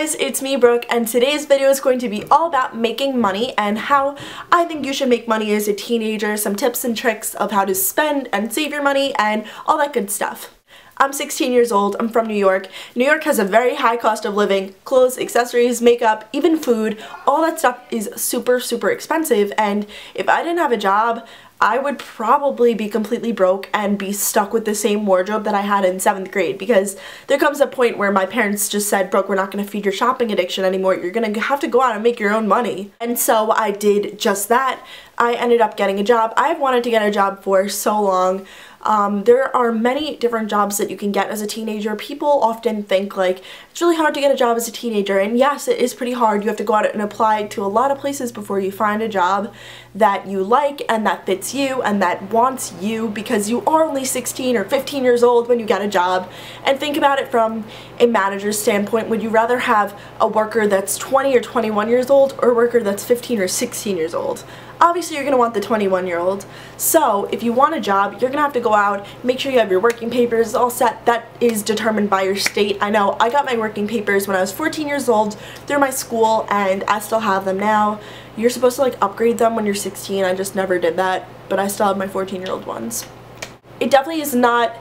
guys, it's me, Brooke, and today's video is going to be all about making money and how I think you should make money as a teenager, some tips and tricks of how to spend and save your money and all that good stuff. I'm 16 years old, I'm from New York. New York has a very high cost of living. Clothes, accessories, makeup, even food, all that stuff is super expensive, and if I didn't have a job, I would probably be completely broke and be stuck with the same wardrobe that I had in 7th grade, because there comes a point where my parents just said, Brooke, we're not going to feed your shopping addiction anymore. You're going to have to go out and make your own money. And so I did just that. I ended up getting a job. I've wanted to get a job for so long. There are many different jobs that you can get as a teenager. People often think like it's really hard to get a job as a teenager, and yes, it is pretty hard. You have to go out and apply to a lot of places before you find a job that you like and that fits you and that wants you, because you are only 16 or 15 years old when you get a job. And think about it from a manager's standpoint. Would you rather have a worker that's 20 or 21 years old or a worker that's 15 or 16 years old? Obviously you're going to want the 21-year-old. So if you want a job, you're going to have to go out, make sure you have your working papers all set. That is determined by your state. I know I got my working papers when I was 14 years old through my school, and I still have them now. You're supposed to like upgrade them when you're 16. I just never did that, but I still have my 14-year-old ones. It definitely is not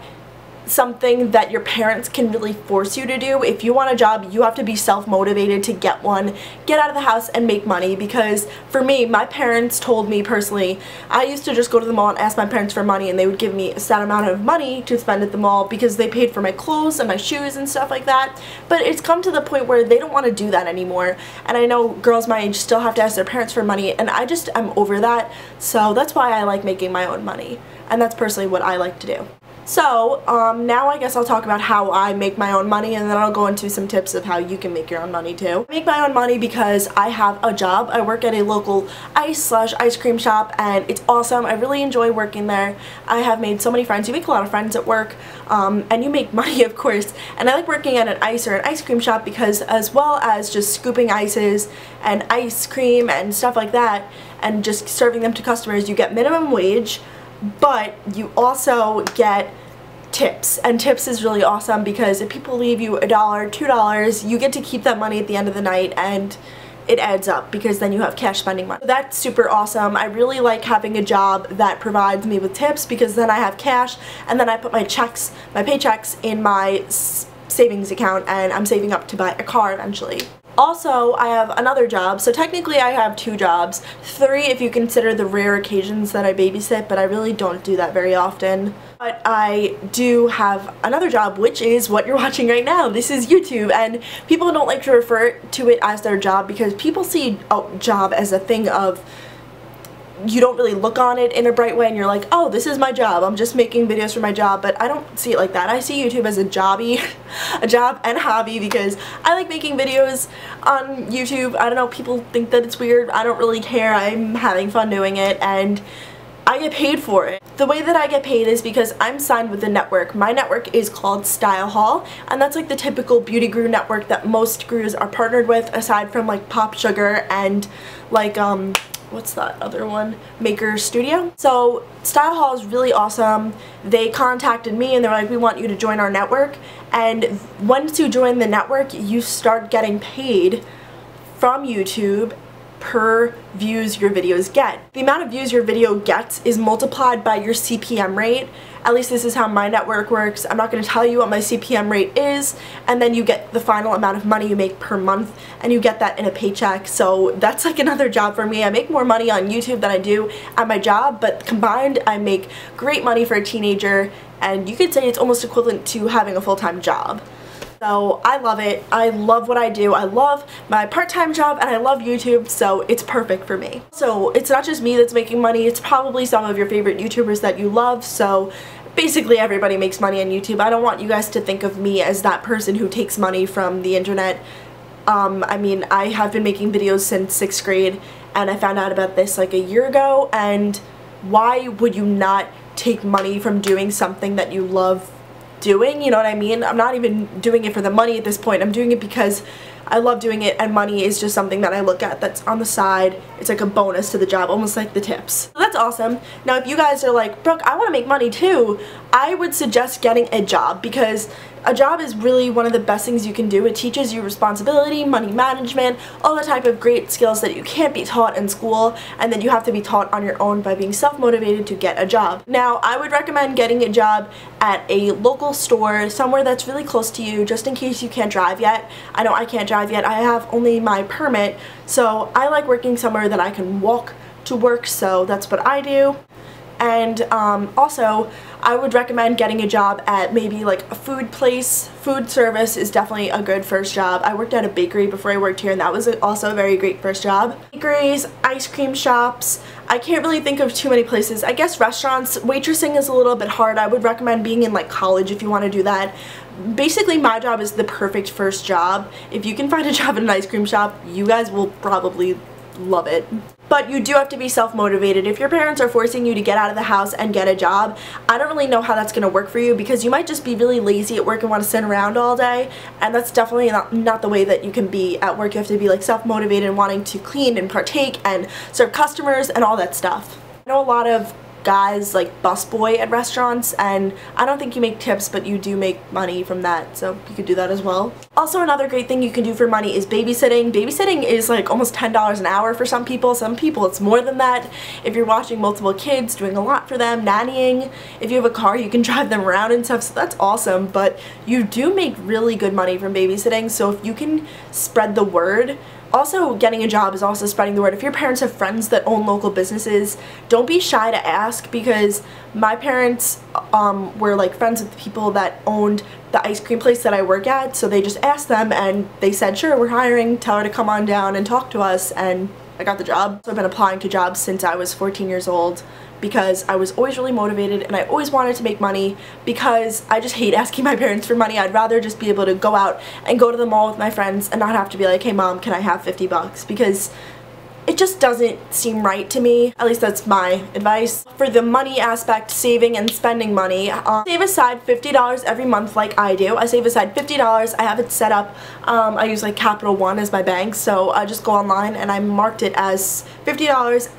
something that your parents can really force you to do. If you want a job, you have to be self-motivated to get one, get out of the house and make money. Because for me, my parents told me personally, I used to just go to the mall and ask my parents for money, and they would give me a set amount of money to spend at the mall because they paid for my clothes and my shoes and stuff like that. But it's come to the point where they don't want to do that anymore, and I know girls my age still have to ask their parents for money, and I'm over that. So that's why I like making my own money, and that's personally what I like to do. So, now I guess I'll talk about how I make my own money, and then I'll go into some tips of how you can make your own money too. I make my own money because I have a job. I work at a local ice cream shop, and it's awesome. I really enjoy working there. I have made so many friends. You make a lot of friends at work, and you make money, of course. And I like working at an ice cream shop because, as well as just scooping ices and ice cream and stuff like that, and just serving them to customers, you get minimum wage, but you also get tips, and tips is really awesome because if people leave you $1, $2, you get to keep that money at the end of the night, and it adds up because then you have cash spending money. So that's super awesome. I really like having a job that provides me with tips because then I have cash, and then I put my paychecks in my savings account, and I'm saving up to buy a car eventually. Also, I have another job, so technically I have 2 jobs, 3 if you consider the rare occasions that I babysit, but I really don't do that very often. But I do have another job, which is what you're watching right now. This is YouTube, and people don't like to refer to it as their job because people see a job as a thing of, you don't really look on it in a bright way and you're like, oh, this is my job, I'm just making videos for my job. But I don't see it like that. I see YouTube as a job and hobby, because I like making videos on YouTube. I don't know, people think that it's weird. I don't really care. I'm having fun doing it, and I get paid for it. The way that I get paid is because I'm signed with a network. My network is called Style Hall, and that's like the typical beauty guru network that most gurus are partnered with, aside from like Pop Sugar and like what's that other one? Maker Studio. So Style Hall is really awesome. They contacted me and they're like, we want you to join our network, and once you join the network, you start getting paid from YouTube per views your videos get. The amount of views your video gets is multiplied by your CPM rate. At least this is how my network works. I'm not going to tell you what my CPM rate is, and then you get the final amount of money you make per month, and you get that in a paycheck. So that's like another job for me. I make more money on YouTube than I do at my job, but combined I make great money for a teenager, and you could say it's almost equivalent to having a full-time job. So I love it. I love what I do. I love my part-time job, and I love YouTube, so it's perfect for me. So it's not just me that's making money, it's probably some of your favorite YouTubers that you love. So basically everybody makes money on YouTube. I don't want you guys to think of me as that person who takes money from the internet. I mean, I have been making videos since 6th grade, and I found out about this like a year ago, and why would you not take money from doing something that you love doing? You know what I mean? I'm not even doing it for the money at this point. I'm doing it because I love doing it, and money is just something that I look at that's on the side. It's like a bonus to the job, almost like the tips. So that's awesome. Now if you guys are like, Brooke, I want to make money too, I would suggest getting a job, because A job is really one of the best things you can do. It teaches you responsibility, money management, all the type of great skills that you can't be taught in school and that you have to be taught on your own by being self-motivated to get a job. Now, I would recommend getting a job at a local store, somewhere that's really close to you, just in case you can't drive yet. I know I can't drive yet. I have only my permit, so I like working somewhere that I can walk to work, so that's what I do. And also, I would recommend getting a job at maybe like a food place. Food service is definitely a good first job. I worked at a bakery before I worked here, and that was also a very great first job. Bakeries, ice cream shops, I can't really think of too many places. I guess restaurants, waitressing is a little bit hard. I would recommend being in like college if you want to do that. Basically, my job is the perfect first job. If you can find a job in an ice cream shop, you guys will probably love it. But you do have to be self-motivated. If your parents are forcing you to get out of the house and get a job, I don't really know how that's going to work for you, because you might just be really lazy at work and want to sit around all day, and that's definitely not the way that you can be at work. You have to be like self-motivated and wanting to clean and partake and serve customers and all that stuff. I know a lot of guys like busboy at restaurants, and I don't think you make tips, but you do make money from that, so you could do that as well. Also, another great thing you can do for money is babysitting. Babysitting is like almost $10 an hour for some people it's more than that. If you're watching multiple kids, doing a lot for them, nannying, if you have a car you can drive them around and stuff, so that's awesome. But you do make really good money from babysitting, so if you can spread the word. Also, getting a job is also spreading the word. If your parents have friends that own local businesses, don't be shy to ask, because my parents were like friends with the people that owned the ice cream place that I work at, so they just asked them and they said, sure, we're hiring, tell her to come on down and talk to us, and I got the job. So I've been applying to jobs since I was 14 years old, because I was always really motivated and I always wanted to make money, because I just hate asking my parents for money. I'd rather just be able to go out and go to the mall with my friends and not have to be like, hey mom, can I have 50 bucks? Because it just doesn't seem right to me. At least that's my advice. For the money aspect, saving and spending money, save aside $50 every month like I do. I save aside $50. I have it set up. I use like Capital One as my bank, so I just go online and I marked it as $50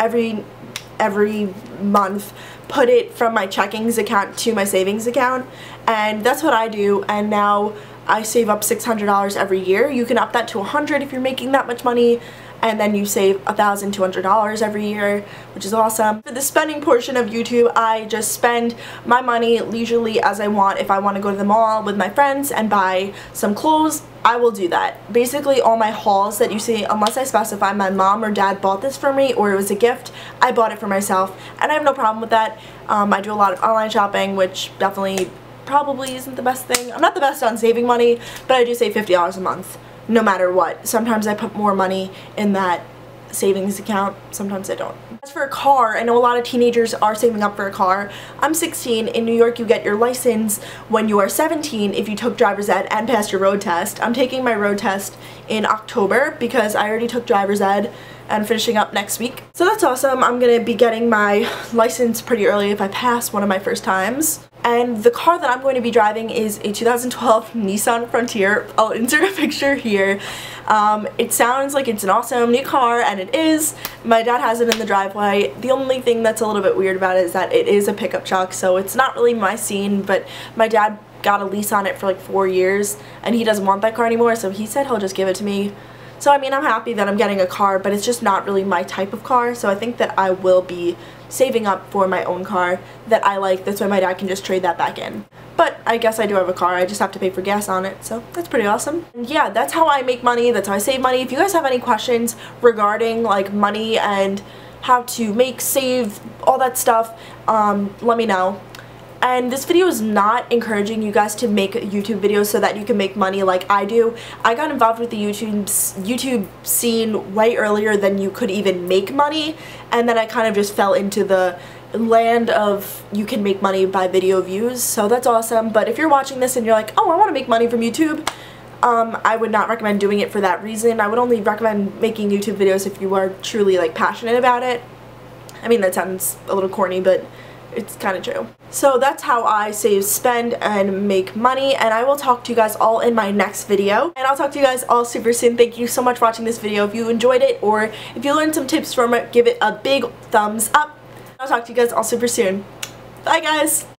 every month, put it from my checkings account to my savings account, and that's what I do. And now I save up $600 every year. You can up that to $100 if you're making that much money, and then you save $1,200 every year, which is awesome. For the spending portion of YouTube, I just spend my money leisurely as I want. If I want to go to the mall with my friends and buy some clothes, I will do that. Basically, all my hauls that you see, unless I specify my mom or dad bought this for me or it was a gift, I bought it for myself, and I have no problem with that. I do a lot of online shopping, which definitely probably isn't the best thing. I'm not the best on saving money, but I do save $50 a month, no matter what. Sometimes I put more money in that savings account, sometimes I don't. As for a car, I know a lot of teenagers are saving up for a car. I'm 16. In New York, you get your license when you are 17 if you took driver's ed and passed your road test. I'm taking my road test in October because I already took driver's ed and finishing up next week. So that's awesome. I'm gonna be getting my license pretty early if I pass one of my first times. And the car that I'm going to be driving is a 2012 Nissan Frontier. I'll insert a picture here. It sounds like it's an awesome new car, and it is. My dad has it in the driveway. The only thing that's a little bit weird about it is that it is a pickup truck, so it's not really my scene, but my dad got a lease on it for like 4 years, and he doesn't want that car anymore, so he said he'll just give it to me. So I mean, I'm happy that I'm getting a car, but it's just not really my type of car, so I think that I will be saving up for my own car that I like. That's why my dad can just trade that back in. But I guess I do have a car, I just have to pay for gas on it, so that's pretty awesome. And yeah, that's how I make money, that's how I save money. If you guys have any questions regarding like money and how to make, save, all that stuff, let me know. And this video is not encouraging you guys to make YouTube videos so that you can make money like I do. I got involved with the YouTube scene way earlier than you could even make money, and then I kind of just fell into the land of you can make money by video views, so that's awesome. But if you're watching this and you're like, oh, I want to make money from YouTube, I would not recommend doing it for that reason. I would only recommend making YouTube videos if you are truly like passionate about it. I mean, that sounds a little corny, but it's kind of true. So that's how I save, spend, and make money, and I will talk to you guys all in my next video. And I'll talk to you guys all super soon. Thank you so much for watching this video. If you enjoyed it or if you learned some tips from it, give it a big thumbs up. I'll talk to you guys all super soon. Bye guys!